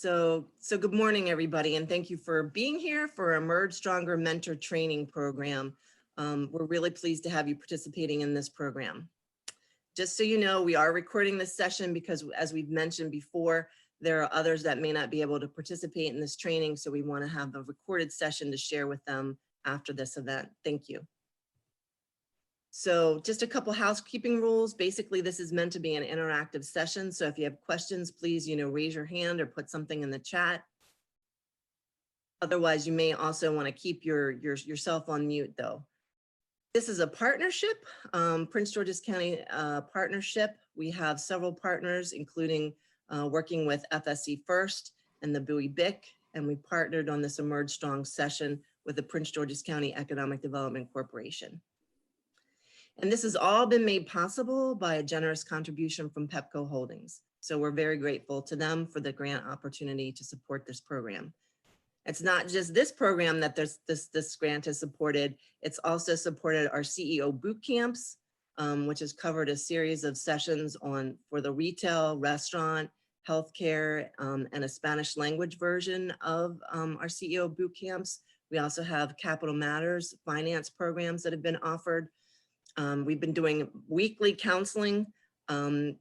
So good morning, everybody, and thank you for being here for Emerge Stronger Mentor Training Program. We're really pleased to have you participating in this program. Just so you know, we are recording this session because, as we've mentioned before, there are others that may not be able to participate in this training, so we want to have a recorded session to share with them after this event. Thank you. So just a couple housekeeping rules. Basically, this is meant to be an interactive session. So if you have questions, please, raise your hand or put something in the chat. Otherwise, you may also want to keep yourself on mute though. This is a partnership, Prince George's County partnership. We have several partners, including working with FSC First and the Bowie BIC, and we partnered on this Emerge Strong session with the Prince George's County Economic Development Corporation. And this has all been made possible by a generous contribution from Pepco Holdings. So we're very grateful to them for the grant opportunity to support this program. It's not just this program that this grant has supported, it's also supported our CEO boot camps, which has covered a series of sessions for the retail, restaurant, healthcare, and a Spanish language version of our CEO boot camps. We also have Capital Matters finance programs that have been offered. We've been doing weekly counseling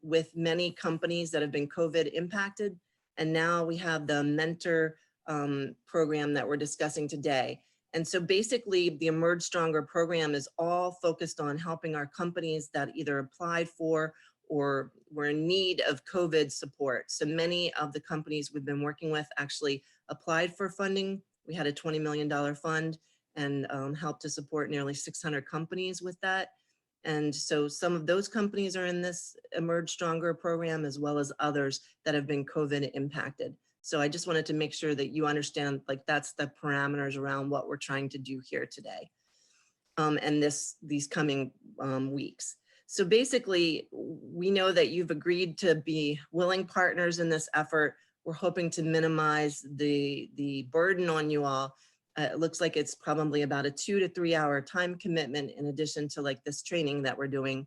with many companies that have been COVID impacted. And now we have the mentor program that we're discussing today. And so basically the Emerge Stronger program is all focused on helping our companies that either applied for or were in need of COVID support. So many of the companies we've been working with actually applied for funding. We had a $20 million fund and helped to support nearly 600 companies with that. And so some of those companies are in this Emerge Stronger program, as well as others that have been COVID impacted. So I just wanted to make sure that you understand, like, that's the parameters around what we're trying to do here today and these coming weeks. So basically, we know that you've agreed to be willing partners in this effort. We're hoping to minimize the burden on you all. It looks like it's probably about a 2 to 3 hour time commitment in addition to like this training that we're doing.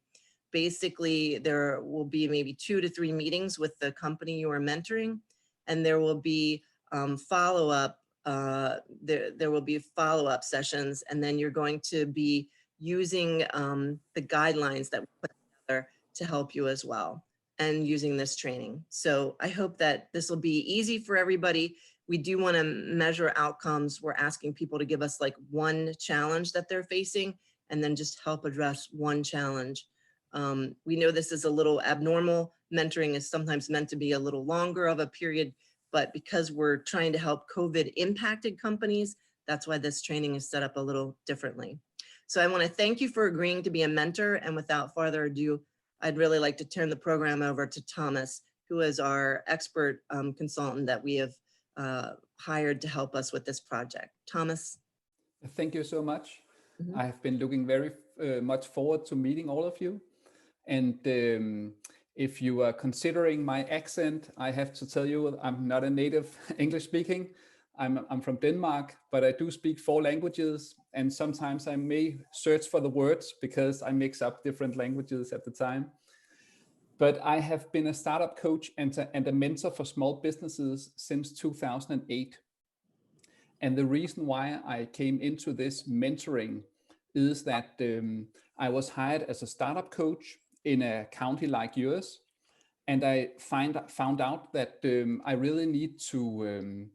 Basically, there will be maybe 2 to 3 meetings with the company you are mentoring, and there will be follow-up. There will be follow-up sessions, and then you're going to be using the guidelines that we put together to help you as well, and using this training. So I hope that this will be easy for everybody. We do want to measure outcomes. We're asking people to give us like one challenge that they're facing and then just help address one challenge. We know this is a little abnormal. Mentoring is sometimes meant to be a little longer of a period, but because we're trying to help COVID impacted companies, that's why this training is set up a little differently. So I want to thank you for agreeing to be a mentor. And without further ado, I'd really like to turn the program over to Thomas, who is our expert consultant that we have hired to help us with this project. Thomas. Thank you so much. I have been looking very much forward to meeting all of you. And if you are considering my accent, I have to tell you, I'm not a native English speaking. I'm from Denmark, but I do speak 4 languages. And sometimes I may search for the words because I mix up different languages at the time. But I have been a startup coach and a mentor for small businesses since 2008. And the reason why I came into this mentoring is that I was hired as a startup coach in a county like yours. And I found out that I really need to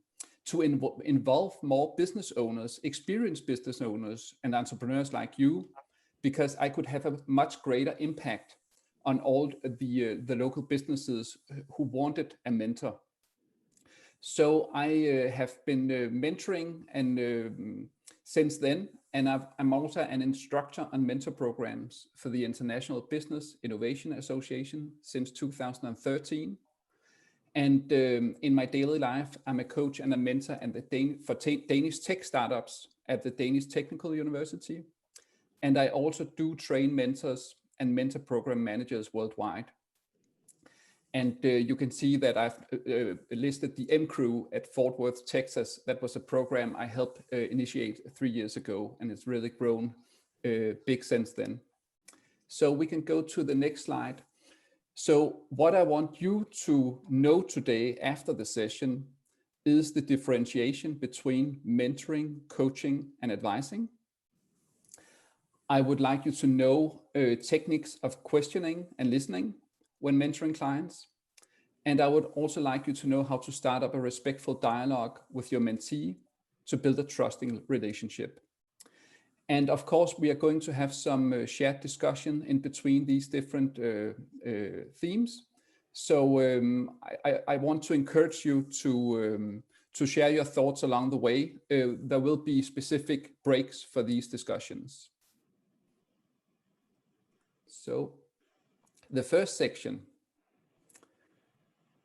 involve more business owners, experienced business owners and entrepreneurs like you, because I could have a much greater impact on all the local businesses who wanted a mentor. So I have been mentoring and since then, and I'm also an instructor on mentor programs for the International Business Innovation Association since 2013. And in my daily life, I'm a coach and a mentor for Danish tech startups at the Danish Technical University. And I also do train mentors and mentor program managers worldwide. And you can see that I've listed the M-Crew at Fort Worth, Texas. That was a program I helped initiate 3 years ago, and it's really grown big since then. So we can go to the next slide. So what I want you to know today after the session is the differentiation between mentoring, coaching, and advising. I would like you to know techniques of questioning and listening when mentoring clients. And I would also like you to know how to start up a respectful dialogue with your mentee to build a trusting relationship. And of course, we are going to have some shared discussion in between these different themes. So I want to encourage you to share your thoughts along the way. There will be specific breaks for these discussions. So the first section,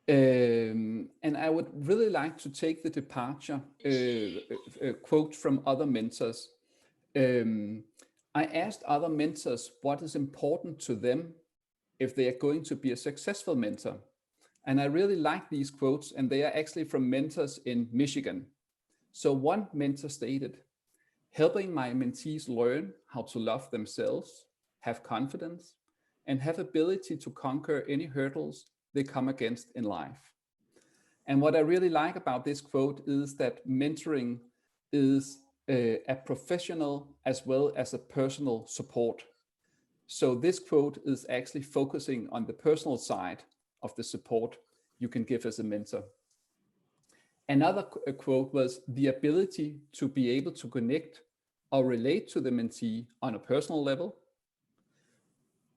and I would really like to take the departure quote from other mentors. I asked other mentors what is important to them if they are going to be a successful mentor. And I really like these quotes, and they are actually from mentors in Michigan. So one mentor stated, "Helping my mentees learn how to love themselves, have confidence, and have ability to conquer any hurdles they come against in life." And what I really like about this quote is that mentoring is a professional as well as a personal support. So this quote is actually focusing on the personal side of the support you can give as a mentor. Another quote was the ability to be able to connect or relate to the mentee on a personal level.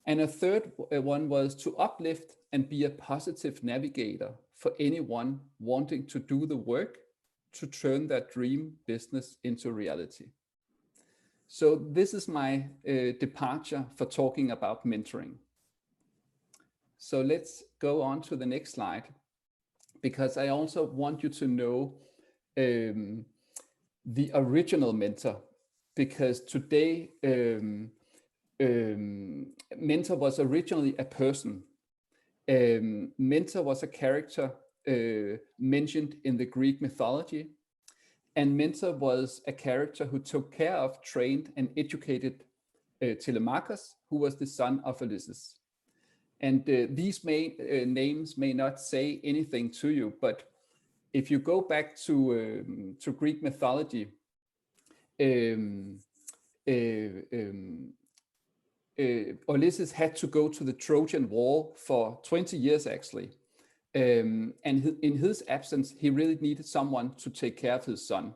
And a third one was to uplift and be a positive navigator for anyone wanting to do the work to turn their dream business into reality. So this is my departure for talking about mentoring. So let's go on to the next slide, because I also want you to know the original mentor, because today mentor was originally a person. Mentor was a character mentioned in the Greek mythology, and mentor was a character who took care of, trained, and educated Telemachus, who was the son of Ulysses. And these names may not say anything to you, but if you go back to Greek mythology, Ulysses had to go to the Trojan War for 20 years actually. And in his absence, he really needed someone to take care of his son.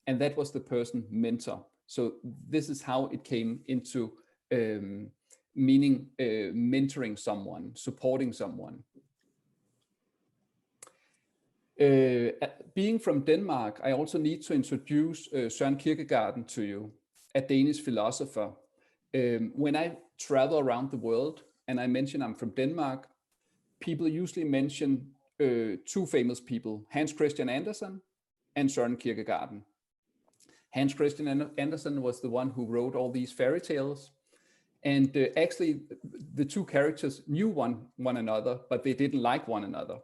And that was the person mentor. So this is how it came into meaning mentoring someone, supporting someone. Being from Denmark, I also need to introduce Søren Kierkegaard to you, a Danish philosopher. When I travel around the world and I mention I'm from Denmark, people usually mention two famous people, Hans Christian Andersen and Søren Kierkegaard. Hans Christian Andersen was the one who wrote all these fairy tales. And actually, the two characters knew one another, but they didn't like one another.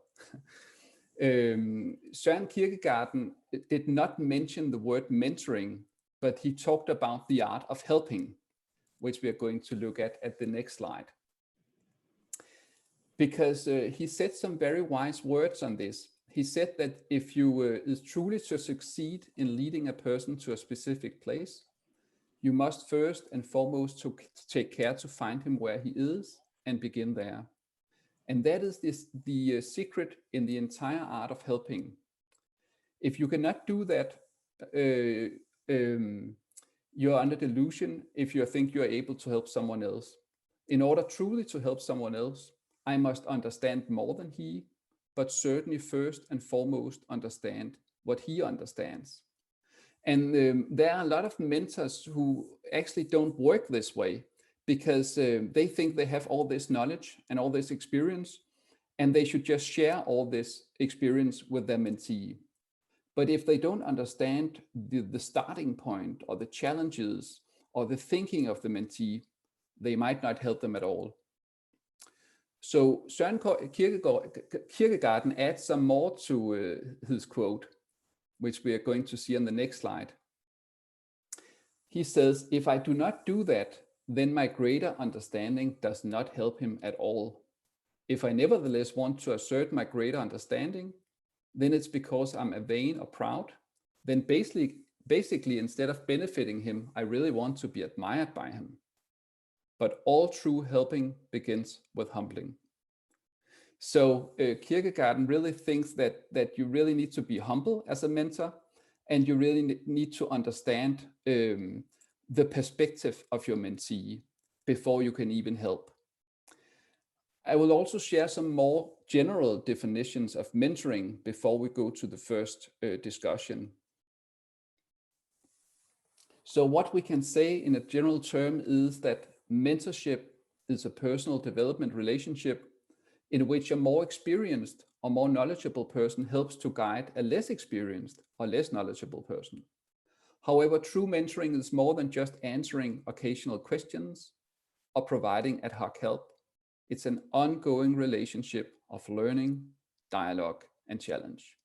Søren Kierkegaard did not mention the word mentoring, but he talked about the art of helping, which we are going to look at the next slide. Because he said some very wise words on this. He said that if you is truly to succeed in leading a person to a specific place, you must first and foremost to take care to find him where he is and begin there. And that is the secret in the entire art of helping. If you cannot do that, you're under delusion if you think you're able to help someone else. In order truly to help someone else, I must understand more than he, but certainly first and foremost understand what he understands. And there are a lot of mentors who actually don't work this way because they think they have all this knowledge and all this experience, and they should just share all this experience with their mentee. But if they don't understand the starting point or the challenges or the thinking of the mentee, they might not help them at all. So Søren Kierkegaard adds some more to his quote, which we are going to see on the next slide. He says, "If I do not do that, then my greater understanding does not help him at all. If I nevertheless want to assert my greater understanding, then it's because I'm vain or proud. Then basically, instead of benefiting him, I really want to be admired by him. But all true helping begins with humbling. So Kierkegaard really thinks that you really need to be humble as a mentor, and you really need to understand the perspective of your mentee before you can even help. I will also share some more general definitions of mentoring before we go to the first discussion. So what we can say in a general term is that mentorship is a personal development relationship in which a more experienced or more knowledgeable person helps to guide a less experienced or less knowledgeable person. However, true mentoring is more than just answering occasional questions or providing ad hoc help. It's an ongoing relationship of learning, dialogue, and challenge.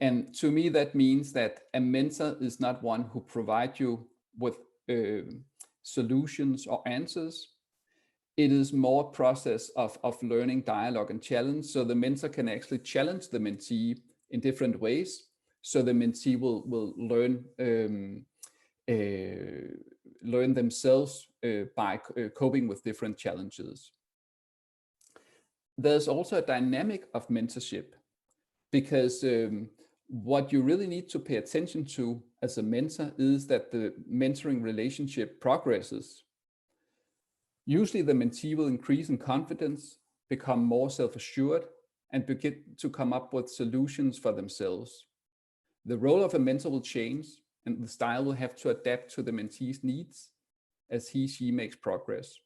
And to me, that means that a mentor is not one who provides you with solutions or answers. It is more a process of learning, dialogue, and challenge. So the mentor can actually challenge the mentee in different ways. So the mentee will learn themselves by coping with different challenges. There's also a dynamic of mentorship, because what you really need to pay attention to as a mentor is that the mentoring relationship progresses. Usually the mentee will increase in confidence, become more self-assured, and begin to come up with solutions for themselves. The role of a mentor will change, and the style will have to adapt to the mentee's needs as she makes progress.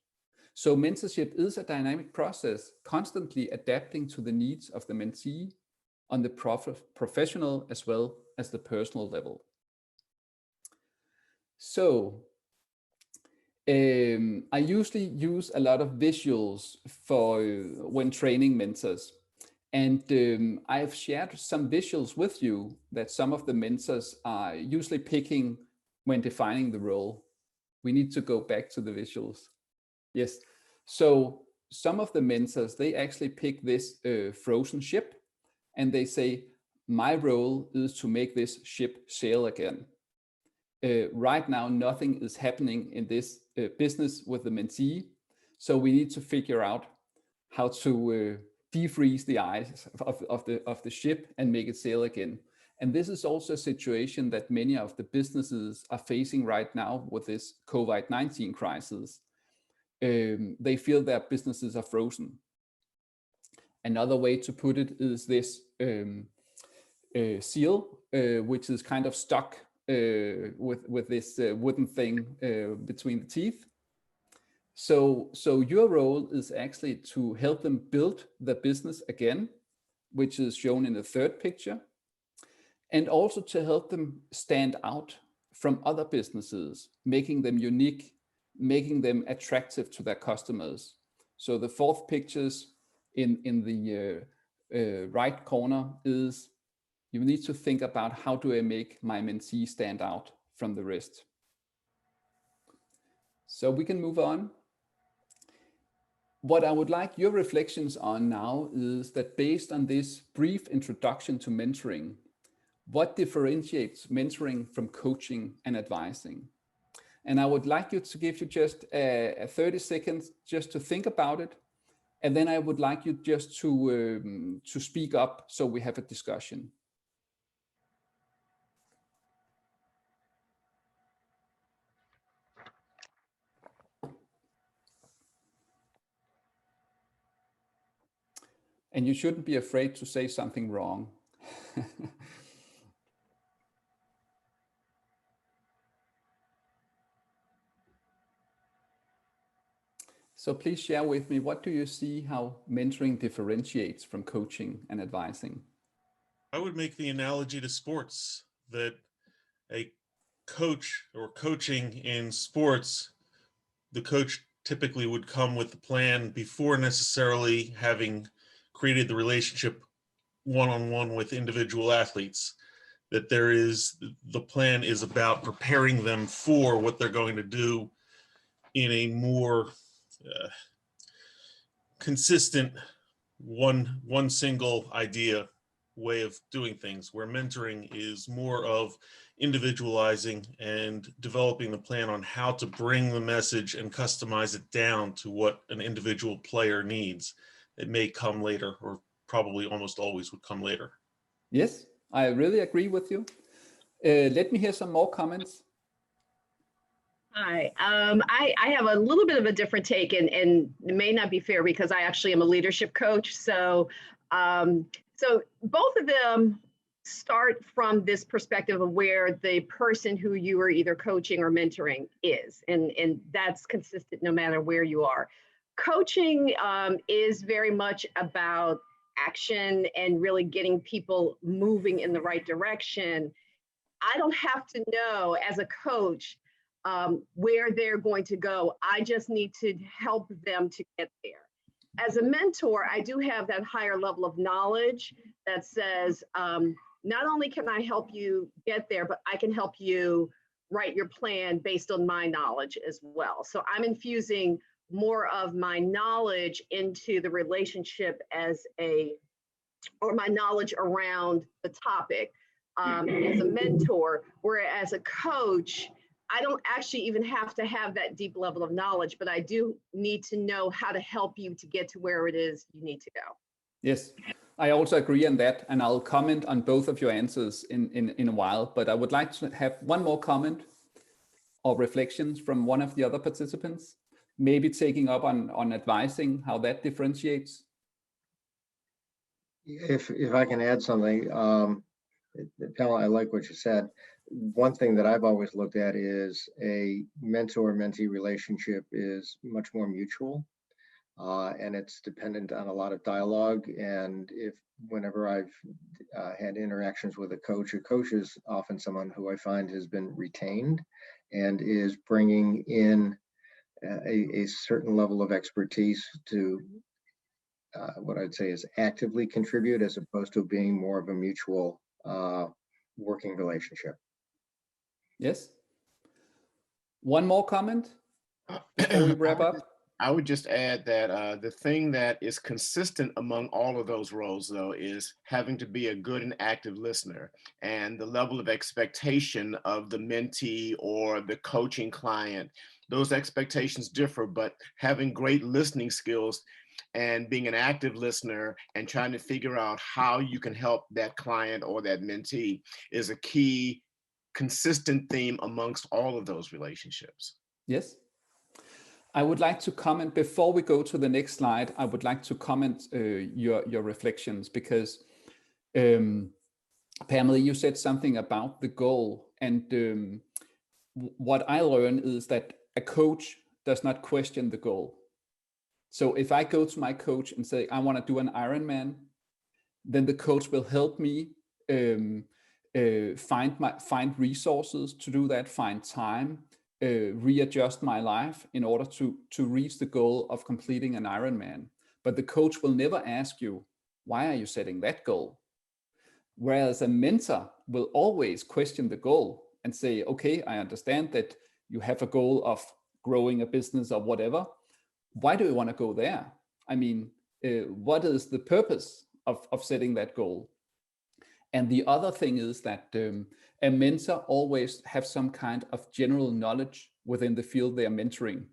So mentorship is a dynamic process, constantly adapting to the needs of the mentee on the professional as well as the personal level. So I usually use a lot of visuals for when training mentors. And I've shared some visuals with you that some of the mentors are usually picking when defining the role. We need to go back to the visuals. Yes. So some of the mentors, they actually pick this frozen ship, and they say, my role is to make this ship sail again. Right now, nothing is happening in this business with the mentee. So we need to figure out how to defreeze the ice of the ship and make it sail again. And this is also a situation that many of the businesses are facing right now with this COVID-19 crisis. They feel their businesses are frozen. Another way to put it is this seal, which is kind of stuck with this wooden thing between the teeth. So your role is actually to help them build the business again, which is shown in the third picture, and also to help them stand out from other businesses, making them unique, making them attractive to their customers. So the fourth pictures in the right corner is, you need to think about, how do I make my mentee stand out from the rest? So we can move on. What I would like your reflections on now is that, based on this brief introduction to mentoring, what differentiates mentoring from coaching and advising? And I would like you to give you just 30 seconds just to think about it. And then I would like you just to speak up so we have a discussion. And you shouldn't be afraid to say something wrong. So please share with me, what do you see how mentoring differentiates from coaching and advising? I would make the analogy to sports, that a coach or coaching in sports, the coach typically would come with the plan before necessarily having created the relationship one-on-one with individual athletes. That the plan is about preparing them for what they're going to do in a more consistent one single idea way of doing things, where mentoring is more of individualizing and developing the plan on how to bring the message and customize it down to what an individual player needs. It may come later, or probably almost always would come later. Yes, I really agree with you. Let me hear some more comments. Hi, I have a little bit of a different take, and it may not be fair because I actually am a leadership coach. So both of them start from this perspective of where the person who you are either coaching or mentoring is, and that's consistent no matter where you are. Coaching is very much about action and really getting people moving in the right direction. I don't have to know as a coach where they're going to go. I just need to help them to get there. As a mentor, I do have that higher level of knowledge that says, not only can I help you get there, but I can help you write your plan based on my knowledge as well. So I'm infusing more of my knowledge into the relationship or my knowledge around the topic as a mentor, whereas a coach, I don't actually even have to have that deep level of knowledge, but I do need to know how to help you to get to where it is you need to go. Yes, I also agree on that, and I'll comment on both of your answers in a while, but I would like to have one more comment or reflections from one of the other participants, maybe taking up on advising, how that differentiates. If I can add something, Pamela, I like what you said. One thing that I've always looked at is a mentor-mentee relationship is much more mutual, and it's dependent on a lot of dialogue. And whenever I've had interactions with a coach is often someone who I find has been retained and is bringing in a certain level of expertise to what I'd say is actively contribute, as opposed to being more of a mutual working relationship. Yes. One more comment before we wrap up. I would just add that the thing that is consistent among all of those roles, though, is having to be a good and active listener, and the level of expectation of the mentee or the coaching client. Those expectations differ, but having great listening skills and being an active listener and trying to figure out how you can help that client or that mentee is a key consistent theme amongst all of those relationships. Yes. I would like to comment before we go to the next slide. I would like to comment your reflections, because Pamela, you said something about the goal, and what I learned is that a coach does not question the goal. So if I go to my coach and say, I want to do an Ironman, then the coach will help me find resources to do that, find time, readjust my life in order to reach the goal of completing an Ironman. But the coach will never ask you, why are you setting that goal? Whereas a mentor will always question the goal and say, okay, I understand that you have a goal of growing a business or whatever. Why do you want to go there? I mean, what is the purpose of setting that goal? And the other thing is that a mentor always have some kind of general knowledge within the field they are mentoring.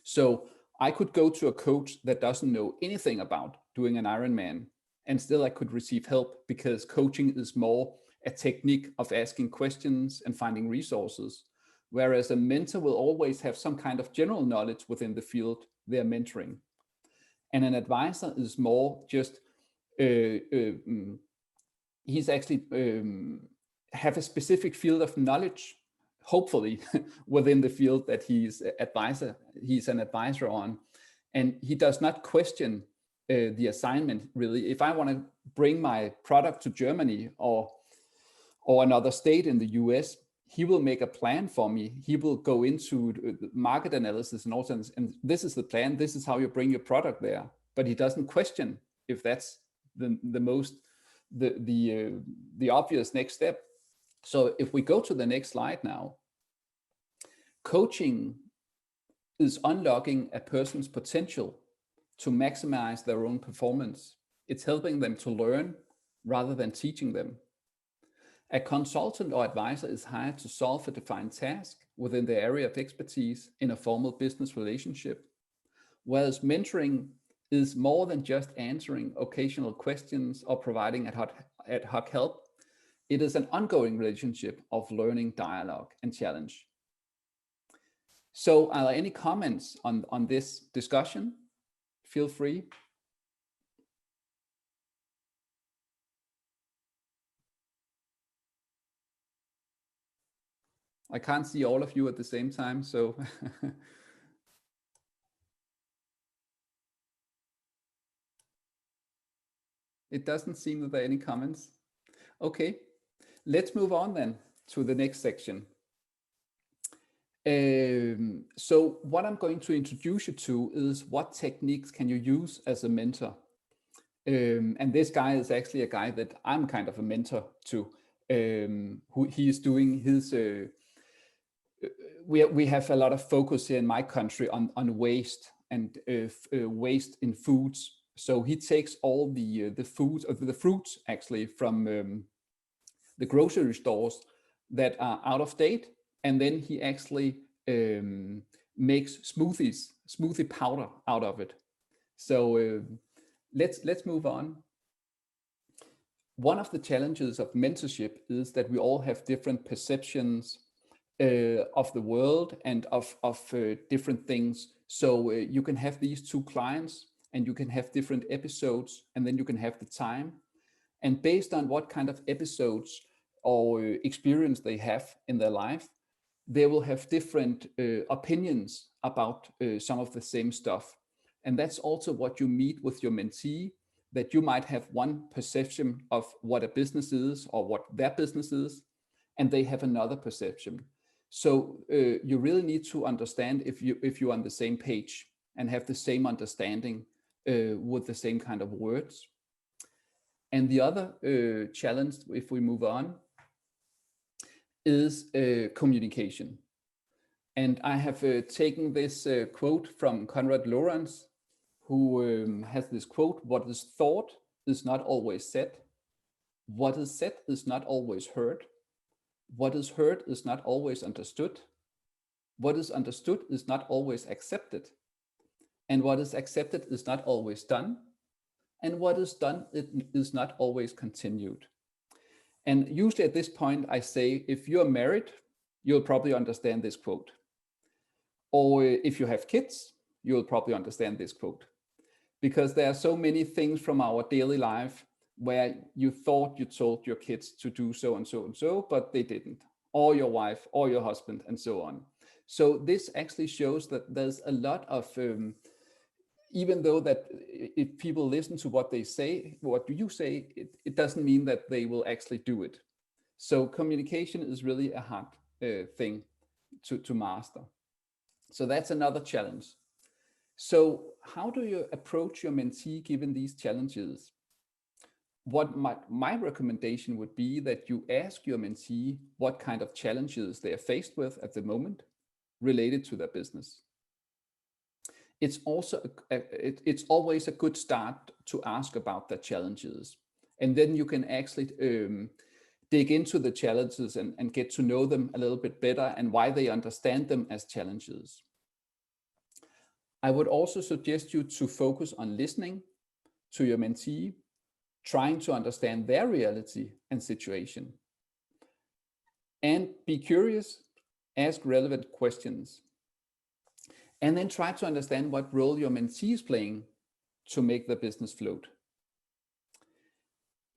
So I could go to a coach that doesn't know anything about doing an Ironman, and still I could receive help, because coaching is more a technique of asking questions and finding resources. Whereas a mentor will always have some kind of general knowledge within the field they're mentoring. And an advisor is more just, he's actually have a specific field of knowledge, hopefully, within the field that he's an advisor on. And he does not question the assignment, really. If I want to bring my product to Germany or another state in the US, he will make a plan for me. He will go into market analysis and all sense, and this is the plan. This is how you bring your product there. But he doesn't question if that's the obvious next step. So if we go to the next slide now, coaching is unlocking a person's potential to maximize their own performance. It's helping them to learn, rather than teaching them. A consultant or advisor is hired to solve a defined task within the area of expertise in a formal business relationship, whereas mentoring is more than just answering occasional questions or providing ad hoc help. It is an ongoing relationship of learning, dialogue, and challenge. So are there any comments on this discussion? Feel free. I can't see all of you at the same time, so it doesn't seem that there are any comments. Okay, let's move on then to the next section. So what I'm going to introduce you to is what techniques can you use as a mentor. And this guy is actually a guy that I'm kind of a mentor to. Who he is doing his, we have a lot of focus here in my country on waste and waste in foods. So he takes all the foods, the fruits actually from the grocery stores that are out of date, and then he actually makes smoothie powder out of it. So let's move on. One of the challenges of mentorship is that we all have different perceptions of the world and of different things. So you can have these two clients and you can have different episodes, and then you can have the time. And based on what kind of episodes or experience they have in their life, they will have different opinions about some of the same stuff. And that's also what you meet with your mentee, that you might have one perception of what a business is or what their business is, and they have another perception. So you really need to understand if you're on the same page and have the same understanding with the same kind of words. And the other challenge, if we move on, is communication. And I have taken this quote from Konrad Lorenz, who has this quote: "What is thought is not always said. What is said is not always heard. What is heard is not always understood. What is understood is not always accepted. And what is accepted is not always done. And what is done is not always continued." And usually at this point, I say, if you're married, you'll probably understand this quote. Or if you have kids, you'll probably understand this quote. Because there are so many things from our daily life where you thought you told your kids to do so and so and so, but they didn't, or your wife or your husband and so on. So this actually shows that there's a lot of, even though that if people listen to what they say, what do you say, it doesn't mean that they will actually do it. So communication is really a hard thing to master. So that's another challenge. So how do you approach your mentee given these challenges? What my recommendation would be that you ask your mentee what kind of challenges they are faced with at the moment related to their business. It's also it's always a good start to ask about the challenges, and then you can actually dig into the challenges and get to know them a little bit better and why they understand them as challenges. I would also suggest you to focus on listening to your mentee, trying to understand their reality and situation. And be curious, ask relevant questions. And then try to understand what role your mentee is playing to make the business float.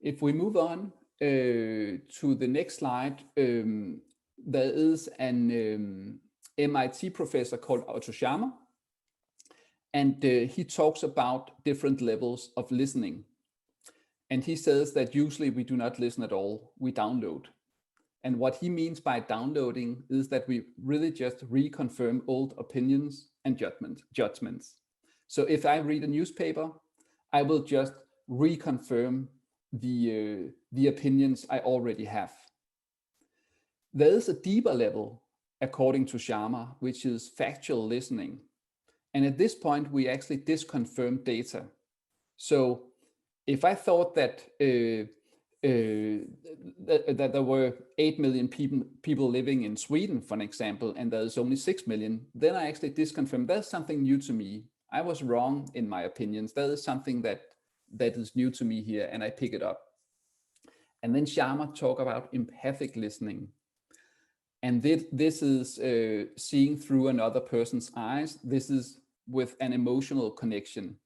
If we move on to the next slide, there is an MIT professor called Otto Scharmer, and he talks about different levels of listening. And he says that usually we do not listen at all, we download. And what he means by downloading is that we really just reconfirm old opinions and judgments. So if I read a newspaper, I will just reconfirm the opinions I already have. There is a deeper level, according to Scharmer, which is factual listening. And at this point, we actually disconfirm data. So if I thought that that there were 8 million people living in Sweden, for an example, and there's only 6 million, then I actually disconfirm there's something new to me. I was wrong in my opinions. There is something that is new to me here, and I pick it up. And then Sharma talk about empathic listening. And this is seeing through another person's eyes. This is with an emotional connection.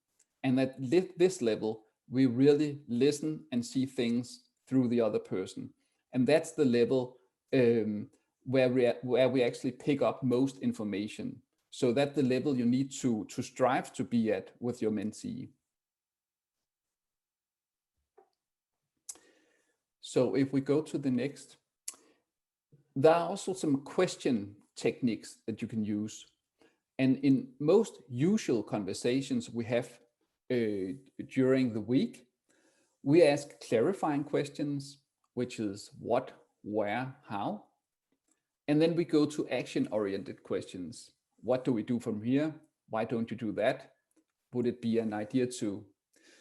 And at this level, we really listen and see things through the other person. And that's the level where we actually pick up most information. So that's the level you need to strive to be at with your mentee. So if we go to the next, there are also some question techniques that you can use. And in most usual conversations we have during the week, we ask clarifying questions, which is what, where, how. And then we go to action-oriented questions. What do we do from here? Why don't you do that? Would it be an idea to?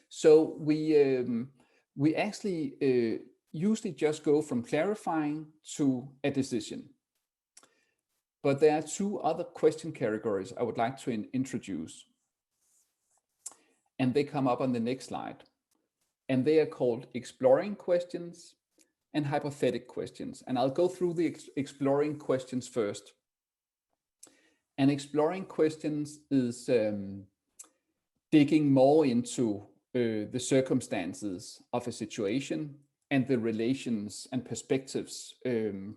So we actually usually just go from clarifying to a decision. But there are two other question categories I would like to introduce. And they come up on the next slide. And they are called exploring questions and hypothetical questions. And I'll go through the exploring questions first. And exploring questions is digging more into the circumstances of a situation and the relations and perspectives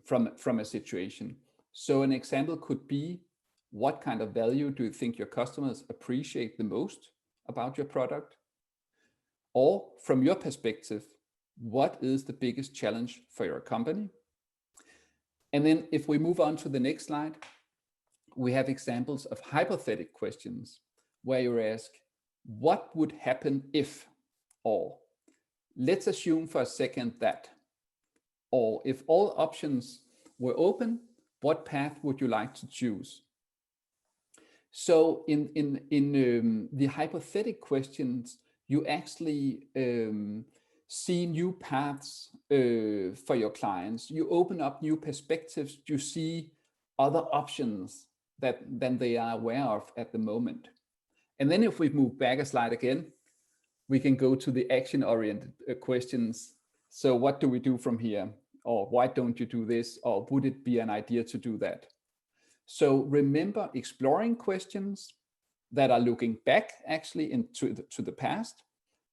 from a situation. So an example could be, what kind of value do you think your customers appreciate the most about your product? Or from your perspective, what is the biggest challenge for your company? And then if we move on to the next slide, we have examples of hypothetical questions where you ask, what would happen if, or let's assume for a second that, or if all options were open, what path would you like to choose? So in the hypothetical questions, you actually see new paths for your clients. You open up new perspectives. You see other options than they are aware of at the moment. And then if we move back a slide again, we can go to the action-oriented questions. So what do we do from here? Or why don't you do this? Or would it be an idea to do that? So remember exploring questions that are looking back actually into the past,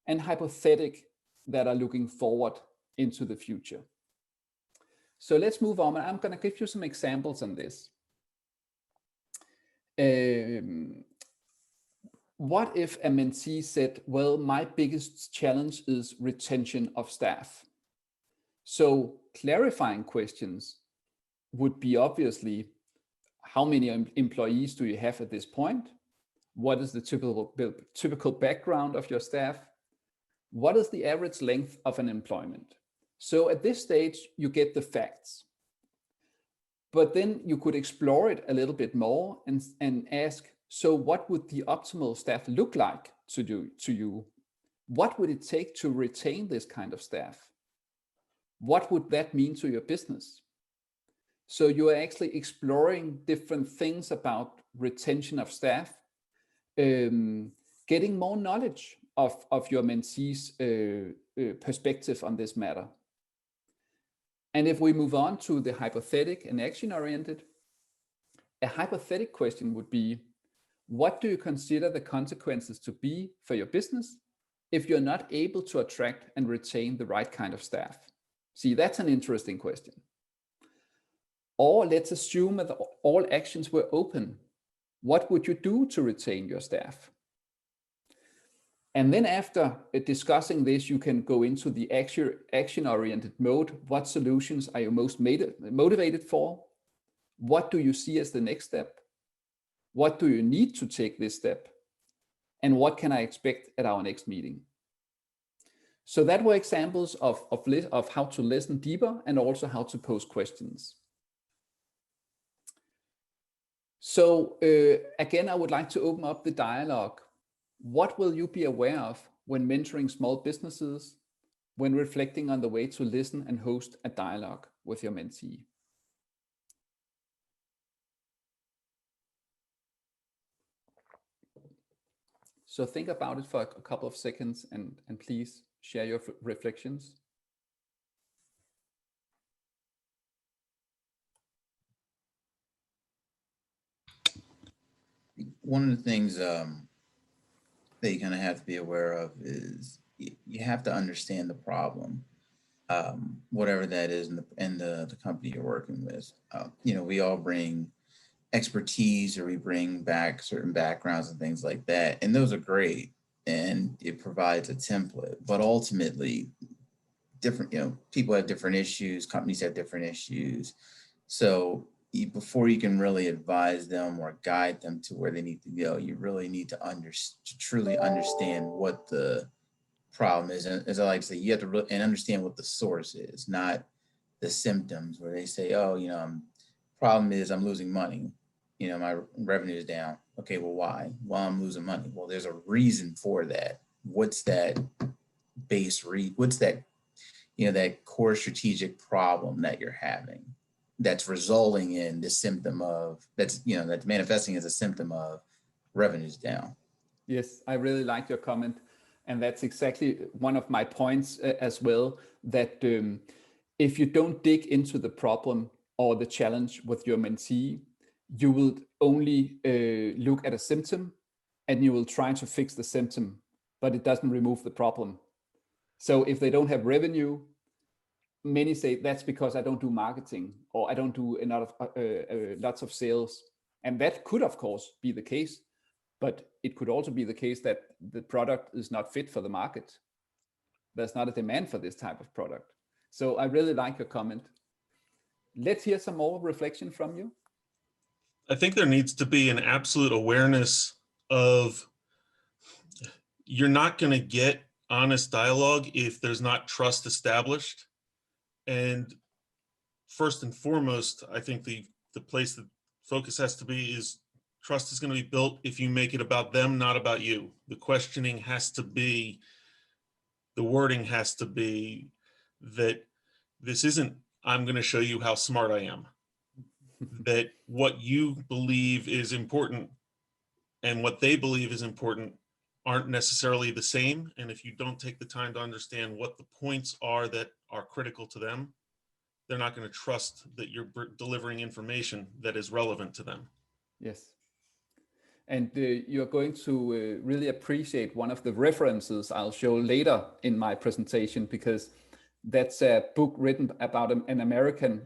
and hypothetical that are looking forward into the future. So let's move on. I'm going to give you some examples on this. What if a mentee said, well, my biggest challenge is retention of staff? So clarifying questions would be obviously, how many employees do you have at this point? What is the typical background of your staff? What is the average length of an employment? So at this stage, you get the facts. But then you could explore it a little bit more and ask, so what would the optimal staff look like to you? What would it take to retain this kind of staff? What would that mean to your business? So you are actually exploring different things about retention of staff, getting more knowledge of your mentee's perspective on this matter. And if we move on to the hypothetical and action-oriented, a hypothetical question would be, what do you consider the consequences to be for your business if you're not able to attract and retain the right kind of staff? See, that's an interesting question. Or let's assume that all actions were open. What would you do to retain your staff? And then after discussing this, you can go into the action-oriented mode. What solutions are you most motivated for? What do you see as the next step? What do you need to take this step? And what can I expect at our next meeting? So that were examples of how to listen deeper and also how to pose questions. So again, I would like to open up the dialogue. What will you be aware of when mentoring small businesses? when reflecting on the way to listen and host a dialogue with your mentee. So think about it for a couple of seconds and please share your reflections. One of the things that you kind of have to be aware of is you have to understand the problem, whatever that is in the company you're working with. You know, we all bring expertise, or we bring back certain backgrounds and things like that, and those are great, and it provides a template. But ultimately, people have different issues, companies have different issues. So before you can really advise them or guide them to where they need to go, you really need to truly understand what the problem is. And as I like to say, you have to really understand what the source is, not the symptoms where they say, oh, problem is I'm losing money. My revenue is down. Okay, well, why? Well, I'm losing money. Well, there's a reason for that. What's that what's that, that core strategic problem that you're having that's resulting in this symptom that's manifesting as a symptom of revenues down? Yes, I really like your comment. And that's exactly one of my points as well, that if you don't dig into the problem or the challenge with your mentee, you will only look at a symptom and you will try to fix the symptom, but it doesn't remove the problem. So if they don't have revenue, many say that's because I don't do marketing or I don't do lots of sales. And that could, of course, be the case, but it could also be the case that the product is not fit for the market. There's not a demand for this type of product. So I really like your comment. Let's hear some more reflection from you. I think there needs to be an absolute awareness of you're not going to get honest dialogue if there's not trust established. And first and foremost, I think the place that focus has to be is trust is going to be built if you make it about them, not about you. The questioning has to be, the wording has to be that this isn't, I'm going to show you how smart I am. That what you believe is important and what they believe is important aren't necessarily the same. And if you don't take the time to understand what the points are that are critical to them, they're not going to trust that you're delivering information that is relevant to them. Yes. And you're going to really appreciate one of the references I'll show later in my presentation, because that's a book written about an American,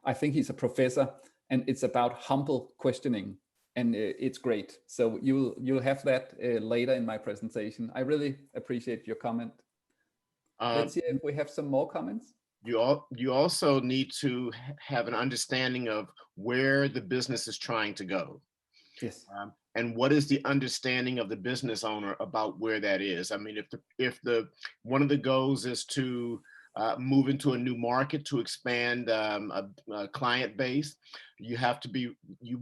I think he's a professor, and it's about humble questioning, and it's great. So you'll have that later in my presentation. I really appreciate your comment. Let's see if we have some more comments. You also need to have an understanding of where the business is trying to go. Yes. And what is the understanding of the business owner about where that is? I mean, if one of the goals is to move into a new market, to expand a client base, you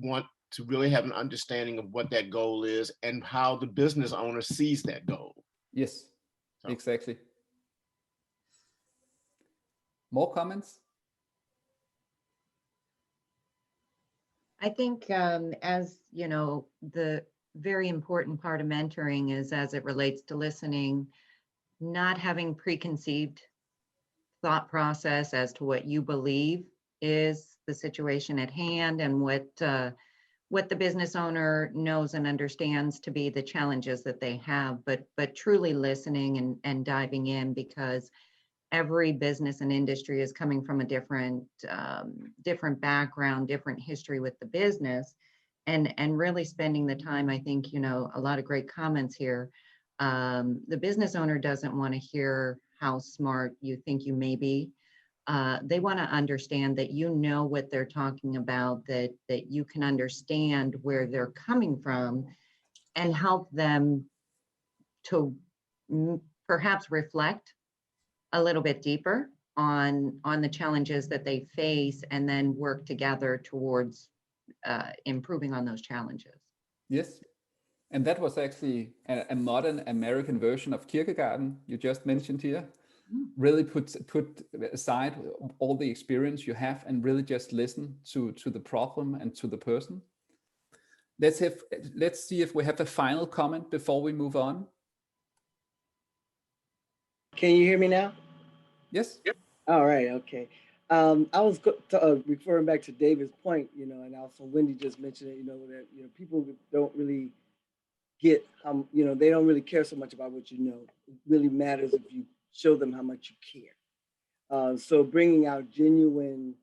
want to really have an understanding of what that goal is and how the business owner sees that goal. Yes, exactly. More comments? I think, as you know, the very important part of mentoring is, as it relates to listening, not having preconceived thought process as to what you believe is the situation at hand and what the business owner knows and understands to be the challenges that they have, but truly listening and diving in, because every business and industry is coming from a different background, different history with the business, and really spending the time. I think, a lot of great comments here. The business owner doesn't want to hear how smart you think you may be. They want to understand that you know what they're talking about, that you can understand where they're coming from, and help them to perhaps reflect a little bit deeper on the challenges that they face, and then work together towards improving on those challenges. Yes, and that was actually a modern American version of Kierkegaard you just mentioned here. Really put aside all the experience you have and really just listen to the problem and to the person. Let's see if we have a final comment before we move on. Can you hear me now? Yes. Yep. All right. Okay. I was referring back to David's point, and also Wendy just mentioned it, that, people don't really get, they don't really care so much about what you know. It really matters if you show them how much you care. So bringing out genuine,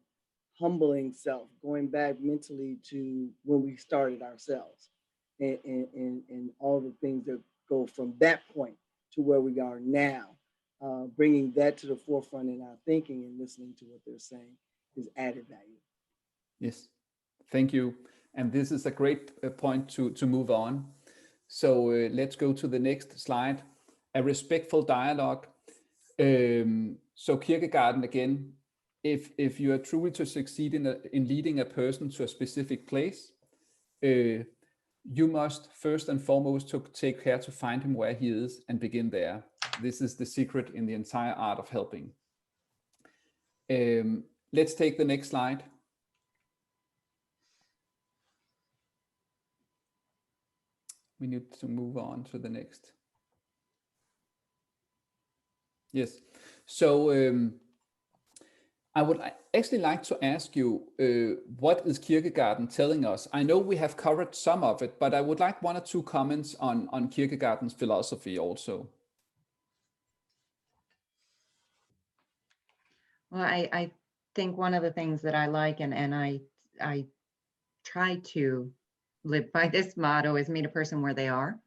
humbling self, going back mentally to when we started ourselves and all the things that go from that point to where we are now. Bringing that to the forefront in our thinking and listening to what they're saying is added value. Yes, thank you. And this is a great point to move on. So let's go to the next slide. A respectful dialogue. So Kierkegaard again, if you are truly to succeed in leading a person to a specific place, you must first and foremost take care to find him where he is and begin there. This is the secret in the entire art of helping. Let's take the next slide. We need to move on to the next. Yes. So I would actually like to ask you, what is Kierkegaard telling us? I know we have covered some of it, but I would like 1 or 2 comments on Kierkegaard's philosophy also. Well, I think one of the things that I like, and I try to live by this motto, is meet a person where they are.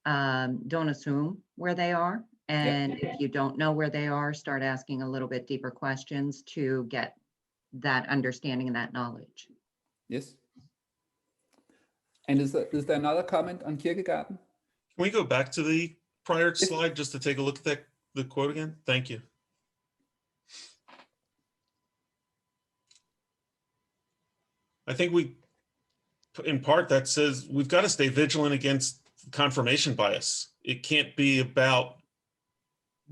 Don't assume where they are. And if you don't know where they are, start asking a little bit deeper questions to get that understanding and that knowledge. Yes. And is there another comment on Kierkegaard? Can we go back to the prior slide just to take a look at the quote again? Thank you. I think in part that says we've got to stay vigilant against confirmation bias. It can't be about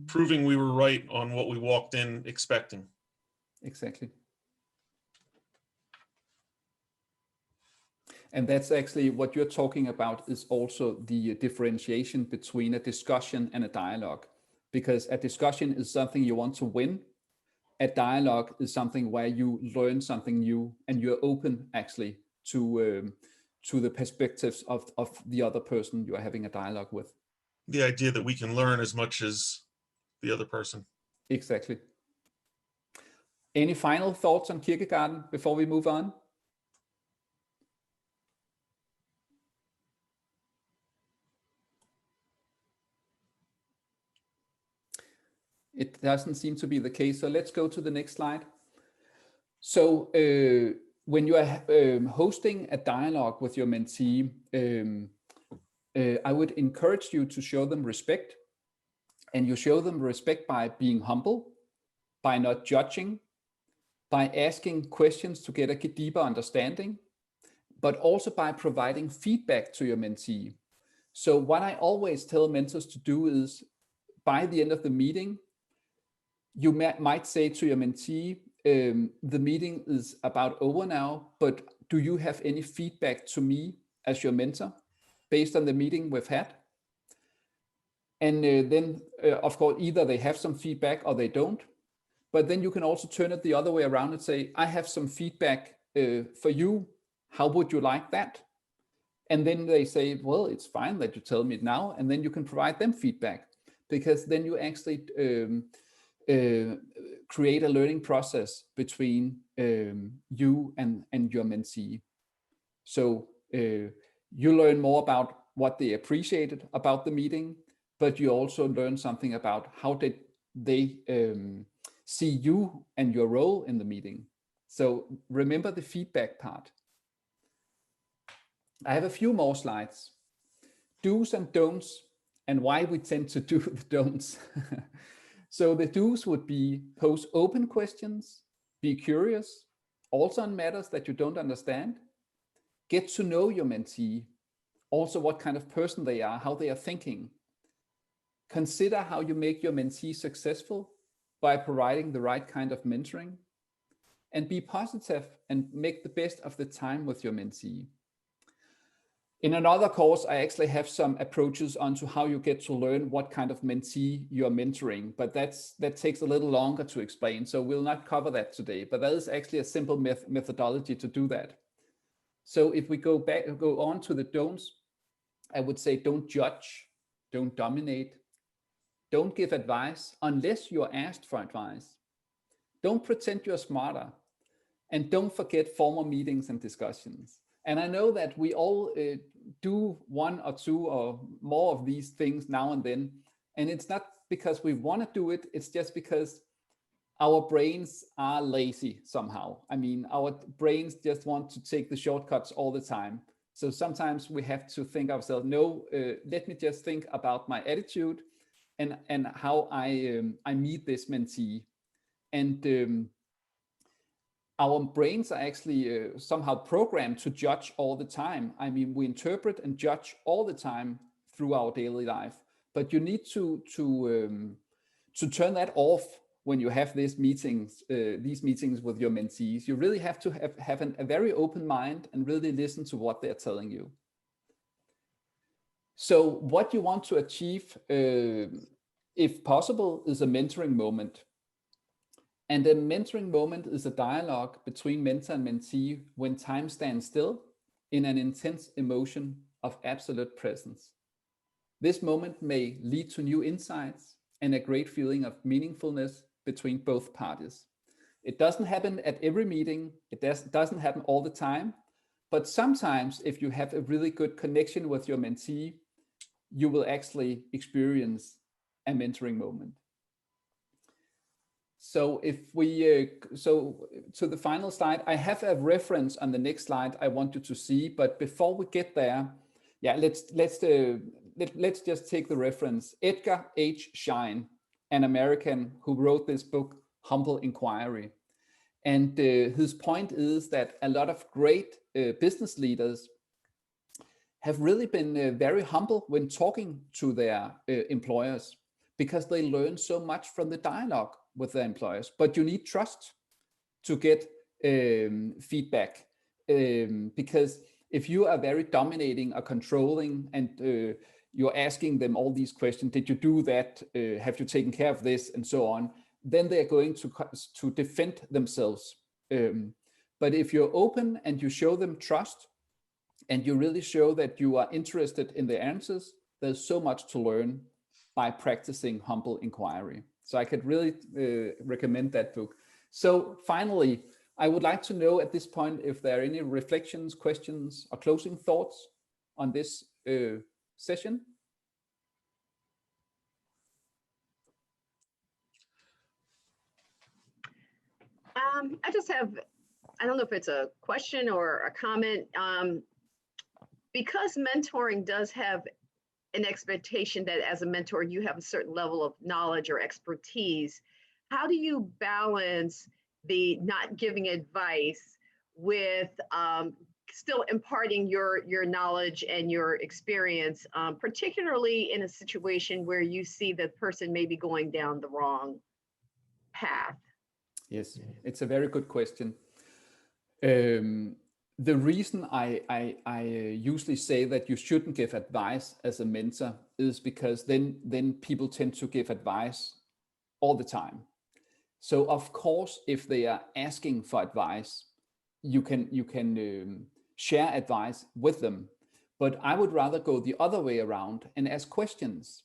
proving we were right on what we walked in expecting. Exactly. And that's actually what you're talking about, is also the differentiation between a discussion and a dialogue, because a discussion is something you want to win. A dialogue is something where you learn something new and you're open actually to the perspectives of the other person you are having a dialogue with. The idea that we can learn as much as the other person. Exactly. Any final thoughts on Kierkegaard before we move on? It doesn't seem to be the case. So let's go to the next slide. So when you are hosting a dialogue with your mentee, I would encourage you to show them respect. And you show them respect by being humble, by not judging, by asking questions to get a deeper understanding, but also by providing feedback to your mentee. So what I always tell mentors to do is, by the end of the meeting, you might say to your mentee, the meeting is about over now, but do you have any feedback to me as your mentor based on the meeting we've had? And then, of course, either they have some feedback or they don't. But then you can also turn it the other way around and say, I have some feedback for you. How would you like that? And then they say, well, it's fine that you tell me it now. And then you can provide them feedback, because then you actually create a learning process between you and your mentee. So you learn more about what they appreciated about the meeting, but you also learn something about how did they see you and your role in the meeting. So remember the feedback part. I have a few more slides. Do's and don'ts, and why we tend to do the don'ts. So the do's would be: pose open questions, be curious, also on matters that you don't understand, get to know your mentee, also what kind of person they are, how they are thinking. Consider how you make your mentee successful by providing the right kind of mentoring, and be positive and make the best of the time with your mentee. In another course, I actually have some approaches onto how you get to learn what kind of mentee you are mentoring, but that takes a little longer to explain, so we'll not cover that today, but that is actually a simple methodology to do that. So if we go on to the don'ts, I would say don't judge, don't dominate, don't give advice unless you're asked for advice, don't pretend you're smarter, and don't forget formal meetings and discussions. And I know that we all do one or two or more of these things now and then. And it's not because we want to do it, it's just because our brains are lazy somehow. I mean, our brains just want to take the shortcuts all the time. So sometimes we have to think ourselves, no, let me just think about my attitude and how I meet this mentee. And our brains are actually somehow programmed to judge all the time. I mean, we interpret and judge all the time through our daily life, but you need to turn that off when you have these meetings with your mentees. You really have to have a very open mind and really listen to what they're telling you. So what you want to achieve, if possible, is a mentoring moment. And a mentoring moment is a dialogue between mentor and mentee when time stands still in an intense emotion of absolute presence. This moment may lead to new insights and a great feeling of meaningfulness between both parties. It doesn't happen at every meeting. It doesn't happen all the time. But sometimes if you have a really good connection with your mentee, you will actually experience a mentoring moment. So if we, so to the final slide, I have a reference on the next slide I want you to see, but before we get there, yeah, let's just take the reference. Edgar H. Schein, an American who wrote this book, Humble Inquiry. And his point is that a lot of great business leaders have really been very humble when talking to their employers, because they learn so much from the dialogue with their employers. But you need trust to get feedback, because if you are very dominating or controlling and you're asking them all these questions, did you do that? Have you taken care of this? And so on, then they're going to defend themselves. But if you're open and you show them trust and you really show that you are interested in the answers, there's so much to learn by practicing humble inquiry. So I could really recommend that book. So finally, I would like to know at this point if there are any reflections, questions, or closing thoughts on this session. I just have, I don't know if it's a question or a comment. Because mentoring does have an expectation that as a mentor, you have a certain level of knowledge or expertise, how do you balance the not giving advice with still imparting your knowledge and your experience, particularly in a situation where you see the person may be going down the wrong path? Yes, it's a very good question. The reason I usually say that you shouldn't give advice as a mentor is because then people tend to give advice all the time. So of course, if they are asking for advice, you can share advice with them. But I would rather go the other way around and ask questions.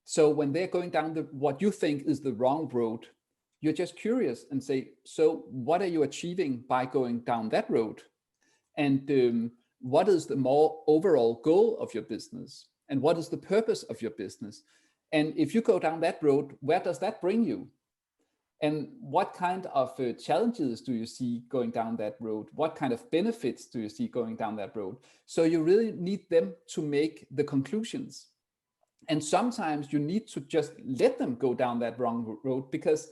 So when they're going down what you think is the wrong road, you're just curious and say, so what are you achieving by going down that road? And what is the more overall goal of your business? And what is the purpose of your business? And if you go down that road, where does that bring you? And what kind of challenges do you see going down that road? What kind of benefits do you see going down that road? So you really need them to make the conclusions. And sometimes you need to just let them go down that wrong road, because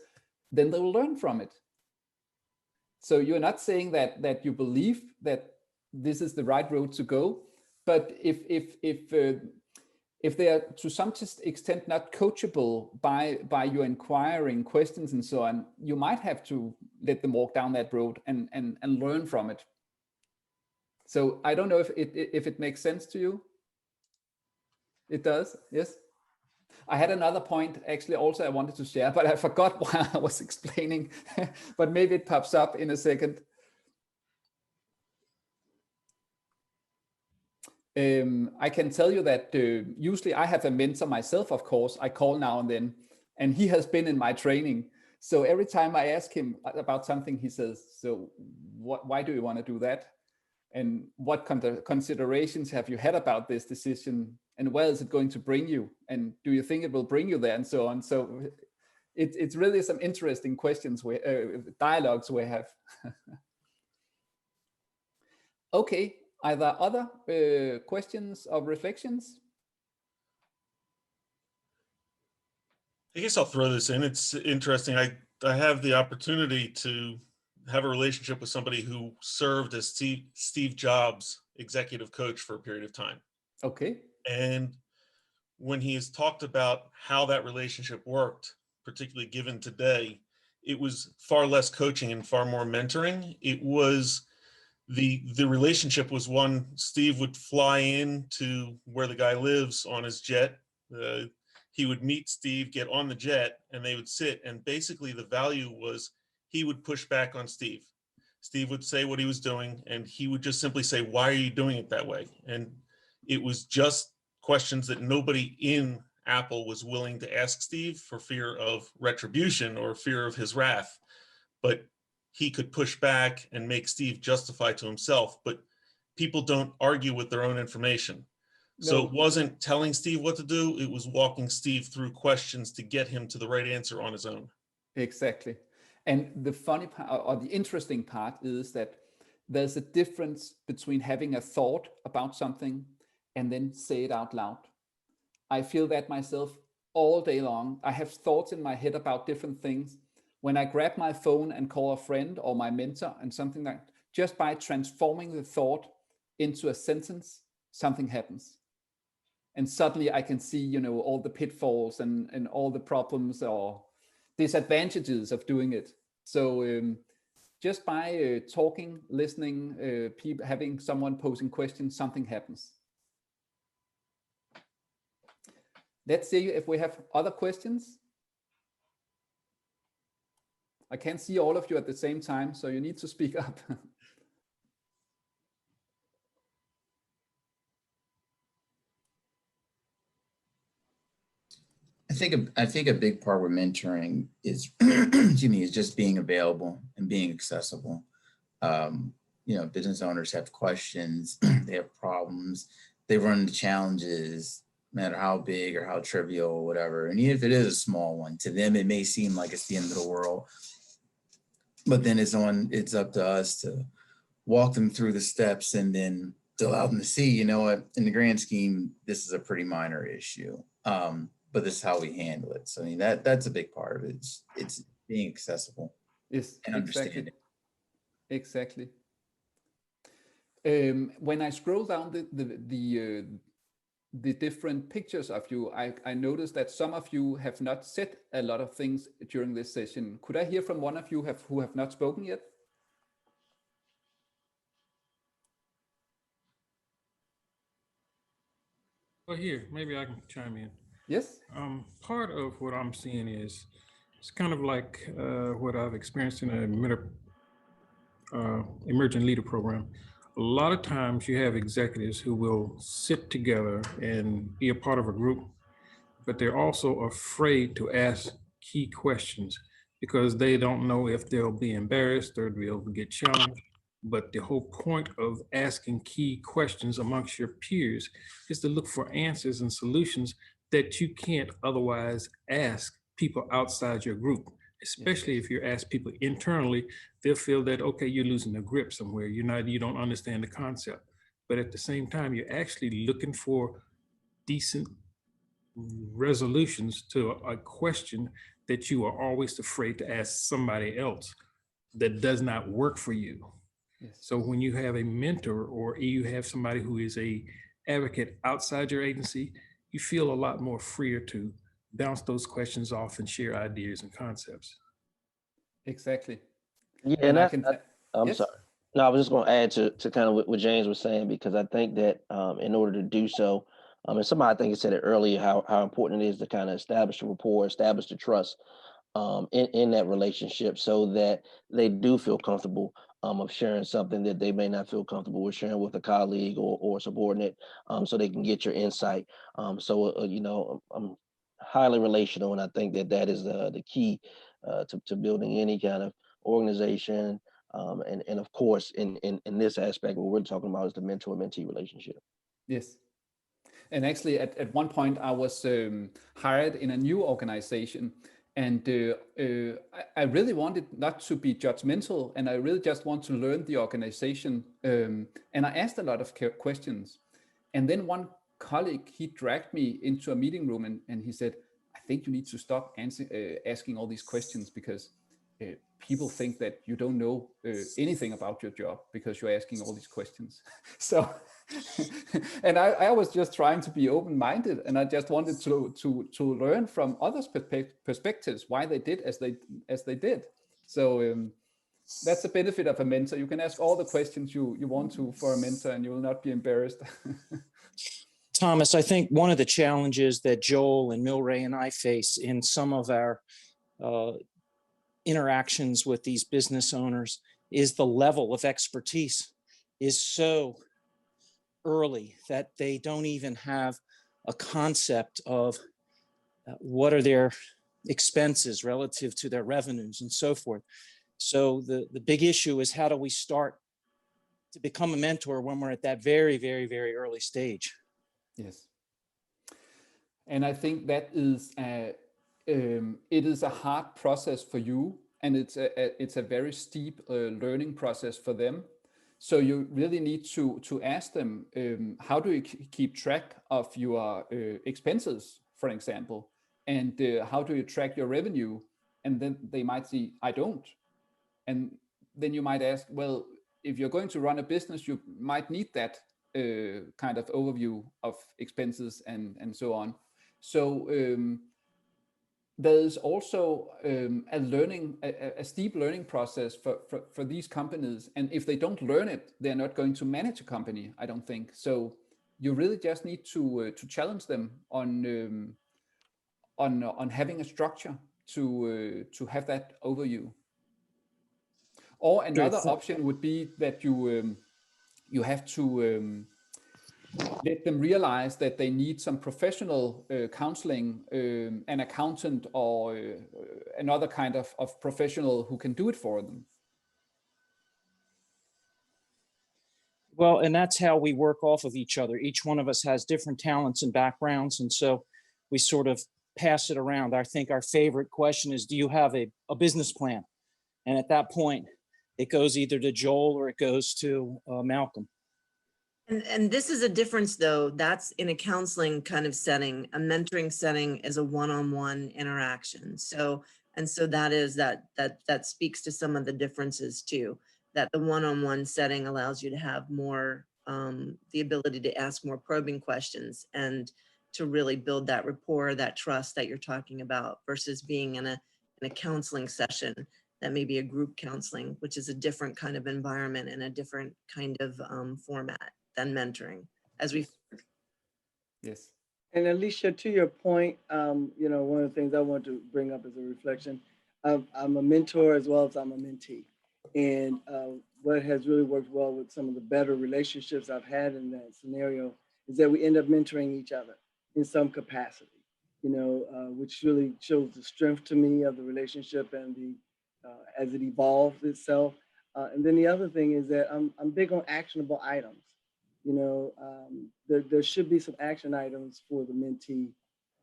then they will learn from it. So you're not saying that you believe that this is the right road to go, but if if they are to some extent not coachable by your inquiring questions and so on, you might have to let them walk down that road and learn from it. So I don't know if it makes sense to you. It does, yes. I had another point actually also I wanted to share, but I forgot while I was explaining, but maybe it pops up in a second. I can tell you that usually I have a mentor myself, of course. I call now and then, and he has been in my training. So every time I ask him about something, he says, so why do you want to do that? And what considerations have you had about this decision? And where is it going to bring you? And do you think it will bring you there? And so on. So it's really some interesting questions, dialogues we have. Okay, are there other questions or reflections? I guess I'll throw this in. It's interesting. I have the opportunity to have a relationship with somebody who served as Steve Jobs' executive coach for a period of time. Okay. And when he has talked about how that relationship worked, particularly given today, it was far less coaching and far more mentoring. It was the relationship was one, Steve would fly in to where the guy lives on his jet. He would meet Steve, get on the jet, and they would sit. And basically the value was he would push back on Steve. Steve would say what he was doing, and he would just simply say, why are you doing it that way? And it was just questions that nobody in Apple was willing to ask Steve for fear of retribution or fear of his wrath. But he could push back and make Steve justify to himself. But people don't argue with their own information. No. So it wasn't telling Steve what to do. It was walking Steve through questions to get him to the right answer on his own. Exactly. And the funny part or the interesting part is that there's a difference between having a thought about something and then say it out loud. I feel that myself all day long. I have thoughts in my head about different things. When I grab my phone and call a friend or my mentor and something like that, just by transforming the thought into a sentence, something happens. And suddenly I can see, all the pitfalls and all the problems or disadvantages of doing it. So just by talking, listening, having someone posing questions, something happens. Let's see if we have other questions. I can't see all of you at the same time, so you need to speak up. I think a big part with mentoring is, excuse me, is just being available and being accessible. Business owners have questions, they have problems, they run into challenges, no matter how big or how trivial or whatever. And even if it is a small one, to them, it may seem like it's the end of the world. But then it's up to us to walk them through the steps and then to allow them to see, in the grand scheme, this is a pretty minor issue. But this is how we handle it. So I mean, that's a big part of it. It's being accessible and understanding. Exactly. When I scroll down the different pictures of you, I noticed that some of you have not said a lot of things during this session. Could I hear from one of you who have not spoken yet? Well, here, maybe I can chime in. Yes. Part of what I'm seeing is it's kind of like what I've experienced in a emerging leader program. A lot of times you have executives who will sit together and be a part of a group, but they're also afraid to ask key questions because they don't know if they'll be embarrassed or they'll get challenged. But the whole point of asking key questions amongst your peers is to look for answers and solutions that you can't otherwise ask people outside your group, especially if you ask people internally, they'll feel that, okay, you're losing the grip somewhere. You don't understand the concept. But at the same time, you're actually looking for decent resolutions to a question that you are always afraid to ask somebody else that does not work for you. Yes. So when you have a mentor or you have somebody who is a advocate outside your agency, you feel a lot more freer to bounce those questions off and share ideas and concepts. Exactly. Yeah, And and I that's, can, I'm yes, sorry. No, I was just going to add to kind of what James was saying, because I think that in order to do so, and somebody I think said it earlier, how important it is to kind of establish a rapport, establish the trust in that relationship, so that they do feel comfortable of sharing something that they may not feel comfortable with sharing with a colleague or subordinate, so they can get your insight. I'm highly relational, and I think that that is the key to building any kind of organization. And of course, in this aspect, what we're talking about is the mentor-mentee relationship. yes. And actually, at one point, I was hired in a new organization, and I really wanted not to be judgmental, and I really just want to learn the organization. And I asked a lot of questions. And then one colleague, he dragged me into a meeting room, and he said, I think you need to stop asking all these questions, because people think that you don't know anything about your job because you're asking all these questions. So, and I was just trying to be open-minded, and I just wanted to learn from others' perspectives why they did as they did. So that's the benefit of a mentor. You can ask all the questions you want to for a mentor, and you will not be embarrassed. Thomas, I think one of the challenges that Joel and Milray and I face in some of our interactions with these business owners is the level of expertise is so early that they don't even have a concept of what are their expenses relative to their revenues and so forth. So the big issue is, how do we start to become a mentor when we're at that very, very, very early stage? Yes. And I think that is it is a hard process for you, and it's a very steep learning process for them. So you really need to ask them, how do you keep track of your expenses, for example, and how do you track your revenue? And then they might say, I don't. And then you might ask, well, if you're going to run a business, you might need that kind of overview of expenses and so on. So there's also a steep learning process for these companies. And if they don't learn it, they're not going to manage a company, I don't think. So you really just need to challenge them on having a structure to have that overview. Or another option would be that you have to let them realize that they need some professional counseling, an accountant or another kind of professional who can do it for them. Well, and that's how we work off of each other. Each one of us has different talents and backgrounds, and so we sort of pass it around. I think our favorite question is, do you have a business plan? And at that point, it goes either to Joel or it goes to Malcolm. And this is a difference, though. That's in a counseling kind of setting. A mentoring setting is a one-on-one interaction. So that speaks to some of the differences too. That the one-on-one setting allows you to have more the ability to ask more probing questions and to really build that rapport, that trust that you're talking about, versus being in a counseling session that may be a group counseling, which is a different kind of environment and a different kind of format than mentoring, as we. Yes. And Alicia, to your point, one of the things I want to bring up as a reflection, I'm a mentor as well as I'm a mentee. And what has really worked well with some of the better relationships I've had in that scenario is that we end up mentoring each other in some capacity, which really shows the strength to me of the relationship and the as it evolves itself. And then the other thing is that I'm big on actionable items. There should be some action items for the mentee,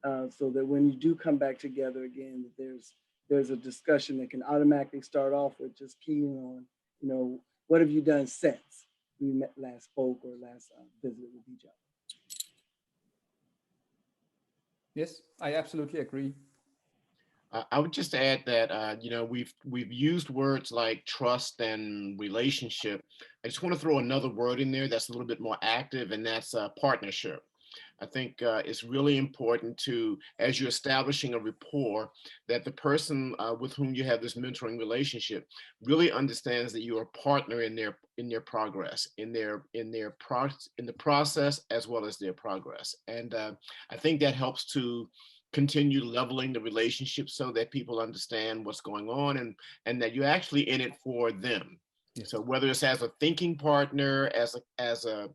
so that when you do come back together again, that there's a discussion that can automatically start off with just keying on, what have you done since we last spoke or last visited with each other. Yes, I absolutely agree. I would just add that we've used words like trust and relationship. I just want to throw another word in there that's a little bit more active, and that's partnership. I think it's really important to, as you're establishing a rapport, that the person with whom you have this mentoring relationship really understands that you are a partner in their progress, in the process as well as their progress. And I think that helps to continue leveling the relationship so that people understand what's going on and that you're actually in it for them. Yes. So whether it's as a thinking partner, as a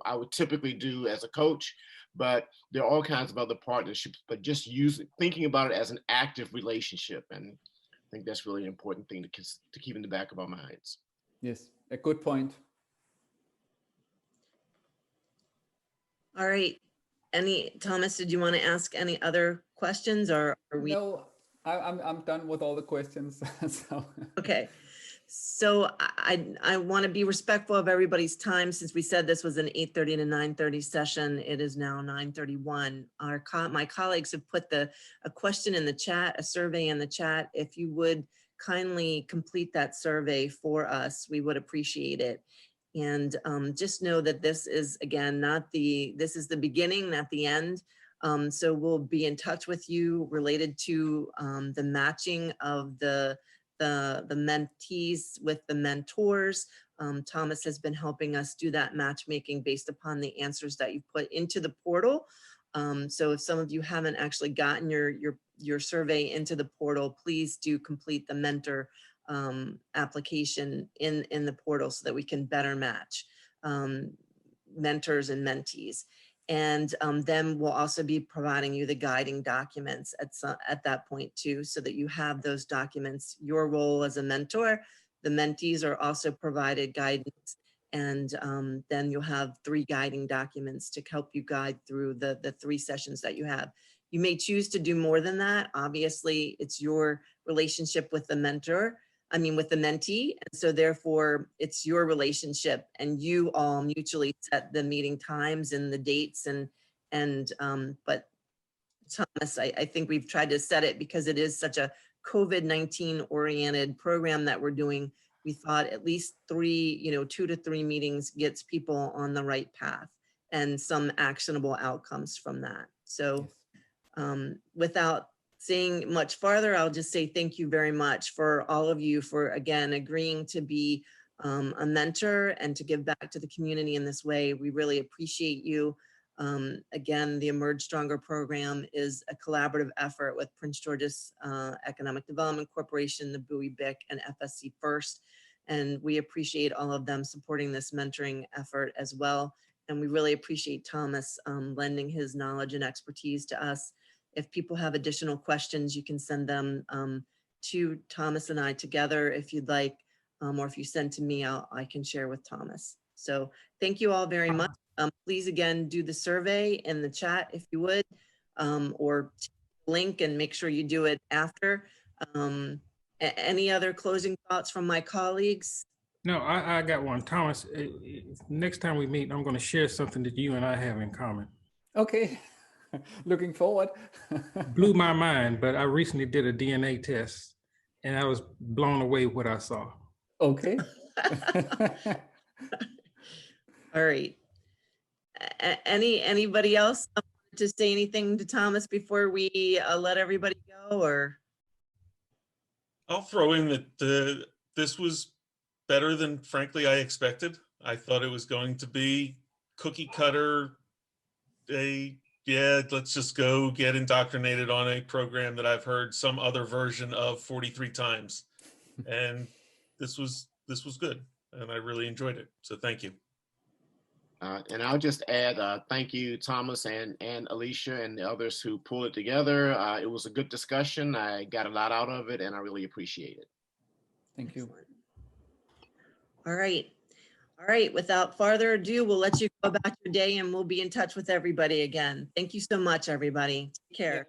I would typically do as a coach, but there are all kinds of other partnerships, but just thinking about it as an active relationship. And I think that's really an important thing to keep in the back of our minds. Yes, a good point. All right. Thomas, did you want to ask any other questions, or are we? No, I'm done with all the questions. So. Okay. So I want to be respectful of everybody's time. Since we said this was an 8:30 to 9:30 session, it is now 9:31. My colleagues have put a question in the chat, a survey in the chat. If you would kindly complete that survey for us, we would appreciate it. And just know that this is, again, this is the beginning, not the end. So we'll be in touch with you related to the matching of the mentees with the mentors. Thomas has been helping us do that matchmaking based upon the answers that you put into the portal. So if some of you haven't actually gotten your survey into the portal, please do complete the mentor application in the portal so that we can better match mentors and mentees. And then we'll also be providing you the guiding documents at that point too, so that you have those documents, your role as a mentor. The mentees are also provided guidance, and then you'll have 3 guiding documents to help you guide through the 3 sessions that you have. You may choose to do more than that. Obviously, it's your relationship with the with the mentee. And so therefore it's your relationship, and you all mutually set the meeting times and the dates but Thomas, I think we've tried to set it because it is such a COVID-19 oriented program that we're doing. We thought at least 2 to 3 meetings gets people on the right path and some actionable outcomes from that. So without saying much farther, I'll just say thank you very much for all of you for, again, agreeing to be a mentor and to give back to the community in this way. We really appreciate you. Again, the Emerge Stronger program is a collaborative effort with Prince George's Economic Development Corporation, the Bowie BIC, and FSC First. And we appreciate all of them supporting this mentoring effort as well. And we really appreciate Thomas lending his knowledge and expertise to us. If people have additional questions, you can send them to Thomas and I together if you'd like, or if you send to me, I can share with Thomas. So thank you all very much. Please, again, do the survey in the chat if you would, or link and make sure you do it after. Any other closing thoughts from my colleagues? No, I got one. Thomas, next time we meet, I'm going to share something that you and I have in common. Okay. Looking forward. Blew my mind, but I recently did a DNA test and I was blown away what I saw. Okay. All right. Anybody else to say anything to Thomas before we let everybody go? Or I'll throw in that this was better than, frankly, I expected. I thought it was going to be cookie cutter, let's just go get indoctrinated on a program that I've heard some other version of 43 times. And this was good, and I really enjoyed it. So thank you. And I'll just add, thank you, Thomas and Alicia and the others who pulled it together. It was a good discussion. I got a lot out of it, and I really appreciate it. Thank you. All right. All right. Without further ado, we'll let you go about your day, and we'll be in touch with everybody again. Thank you so much, everybody. Take care.